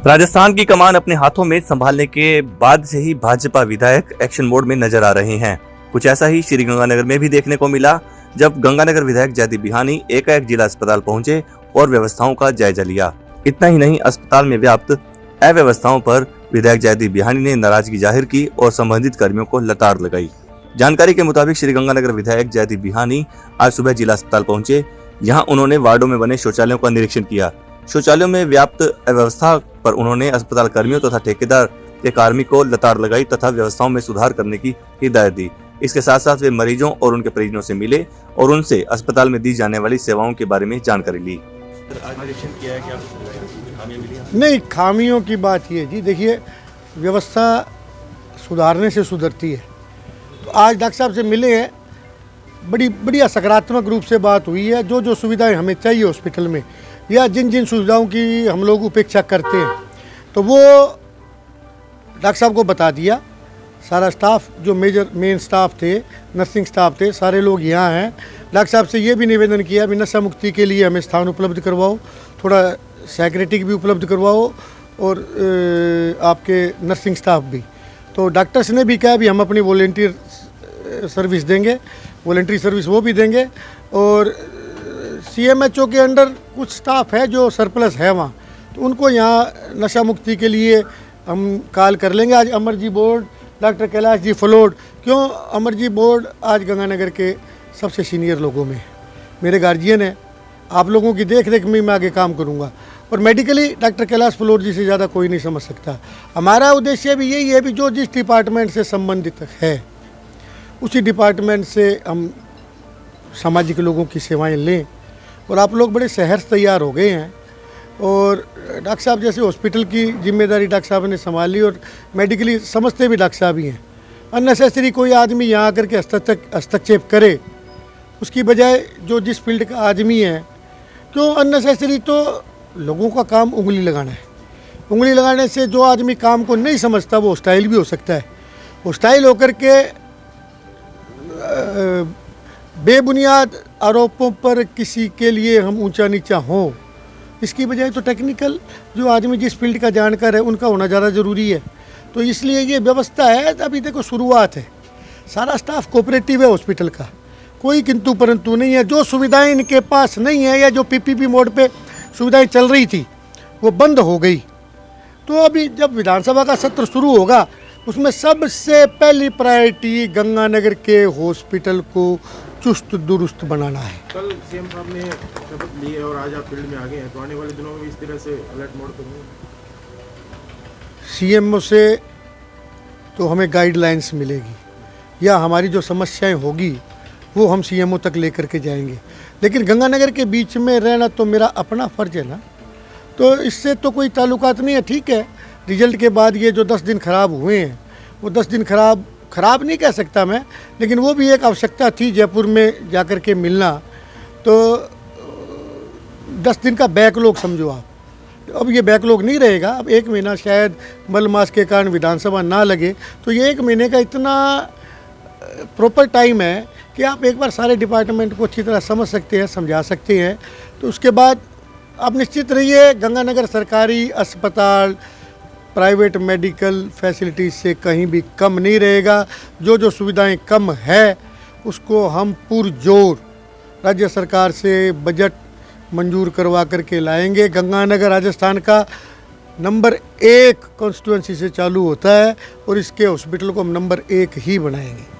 राजस्थान की कमान अपने हाथों में संभालने के बाद से ही भाजपा विधायक एक्शन मोड में नजर आ रहे हैं। कुछ ऐसा ही श्रीगंगानगर में भी देखने को मिला, जब गंगानगर विधायक जयदीप बिहानी एकाएक जिला अस्पताल पहुंचे और व्यवस्थाओं का जायजा लिया। इतना ही नहीं, अस्पताल में व्याप्त अव्यवस्थाओं पर विधायक जयदीप बिहानी ने नाराजगी जाहिर की और संबंधित कर्मियों को लताड़ लगाई। जानकारी के मुताबिक श्रीगंगानगर विधायक जयदीप बिहानी आज सुबह जिला अस्पताल पहुंचे। यहाँ उन्होंने वार्डों में बने शौचालयों का निरीक्षण किया। शौचालयों में व्याप्त अव्यवस्था पर उन्होंने अस्पताल कर्मियों तथा ठेकेदार के कार्मिक को लताड़ लगाई तथा व्यवस्थाओं में सुधार करने की हिदायत दी। इसके साथ साथ वे मरीजों और उनके परिजनों से मिले और उनसे अस्पताल में दी जाने वाली सेवाओं के बारे में जानकारी ली। नहीं, खामियों की बात ये जी, देखिए व्यवस्था सुधारने से सुधरती है। तो आज डॉक्टर साहब से मिले हैं, बढ़िया सकारात्मक रूप से बात हुई है। जो सुविधाएं हमें चाहिए हॉस्पिटल में या जिन सुविधाओं की हम लोग उपेक्षा करते हैं, तो वो डॉक्टर साहब को बता दिया। सारा स्टाफ, जो मेन स्टाफ थे, नर्सिंग स्टाफ थे, सारे लोग यहाँ हैं। डॉक्टर साहब से ये भी निवेदन किया भी नशा मुक्ति के लिए हमें स्थान उपलब्ध करवाओ, थोड़ा सेक्रेटरी भी उपलब्ध करवाओ और आपके नर्सिंग स्टाफ भी। तो डॉक्टर्स ने भी कहा भी हम अपनी वॉलेंटियर सर्विस देंगे, वॉलेंट्री सर्विस वो भी देंगे। और CMHO के अंडर कुछ स्टाफ है जो सरप्लस है वहाँ, तो उनको यहाँ नशा मुक्ति के लिए हम कॉल कर लेंगे। आज अमर जी बोर्ड, डॉक्टर कैलाश जी फलोट, क्यों अमर जी बोर्ड आज गंगानगर के सबसे सीनियर लोगों में मेरे गार्जियन है। आप लोगों की देख रेख में मैं आगे काम करूँगा और मेडिकली डॉक्टर कैलाश फलोट जी से ज़्यादा कोई नहीं समझ सकता। हमारा उद्देश्य भी यही है भी जो जिस डिपार्टमेंट से संबंधित है उसी डिपार्टमेंट से हम सामाजिक लोगों की सेवाएं लें। और आप लोग बड़े सहर्ष तैयार हो गए हैं और डॉक्टर साहब जैसे हॉस्पिटल की जिम्मेदारी डॉक्टर साहब ने संभाली और मेडिकली समझते भी डॉक्टर साहब ही हैं। अननेसेसरी कोई आदमी यहाँ आकर के हस्तक्षेप करे, उसकी बजाय जो जिस फील्ड का आदमी है, क्यों अननेसेसरी तो लोगों का काम उंगली लगाना है। उंगली लगाने से जो आदमी काम को नहीं समझता वो हॉस्टाइल भी हो सकता है। हॉस्टाइल होकर के बेबुनियाद आरोपों पर किसी के लिए हम ऊंचा नीचा हों, इसकी बजाय तो टेक्निकल जो आदमी जिस फील्ड का जानकार है उनका होना ज़्यादा ज़रूरी है। तो इसलिए ये व्यवस्था है। अभी देखो शुरुआत है, सारा स्टाफ कोऑपरेटिव है हॉस्पिटल का, कोई किंतु परंतु नहीं है। जो सुविधाएं इनके पास नहीं है या जो PPP मोड पे सुविधाएं चल रही थी वो बंद हो गई। तो अभी जब विधानसभा का सत्र शुरू होगा उसमें सबसे पहली प्रायोरिटी गंगानगर के हॉस्पिटल को चुस्त दुरुस्त बनाना है। कल CM साहब ने शपथ ली है और आज आप फील्ड में आ गए हैं, तो आने वाले दिनों में भी इस तरह से अलर्ट मोड पर होंगे। CMO से तो हमें गाइडलाइंस मिलेगी या हमारी जो समस्याएं होगी वो हम CMO तक लेकर के जाएंगे। लेकिन गंगानगर के बीच में रहना तो मेरा अपना फ़र्ज है ना, तो इससे तो कोई ताल्लुकात नहीं है। ठीक है, रिजल्ट के बाद ये जो 10 दिन खराब हुए हैं वो 10 दिन खराब नहीं कह सकता मैं, लेकिन वो भी एक आवश्यकता थी जयपुर में जाकर के मिलना। तो 10 दिन का बैकलॉग समझो आप। अब ये बैकलॉग नहीं रहेगा। अब 1 महीना शायद मलमास के कारण विधानसभा ना लगे, तो ये 1 महीने का इतना प्रॉपर टाइम है कि आप एक बार सारे डिपार्टमेंट को अच्छी तरह समझ सकते हैं, समझा सकते हैं। तो उसके बाद आप निश्चित रहिए गंगानगर सरकारी अस्पताल प्राइवेट मेडिकल फैसिलिटीज से कहीं भी कम नहीं रहेगा। जो सुविधाएं कम है उसको हम पुरजोर राज्य सरकार से बजट मंजूर करवा करके लाएंगे। गंगानगर राजस्थान का नंबर 1 कॉन्स्टिट्यूएंसी से चालू होता है और इसके हॉस्पिटल को हम नंबर 1 ही बनाएंगे।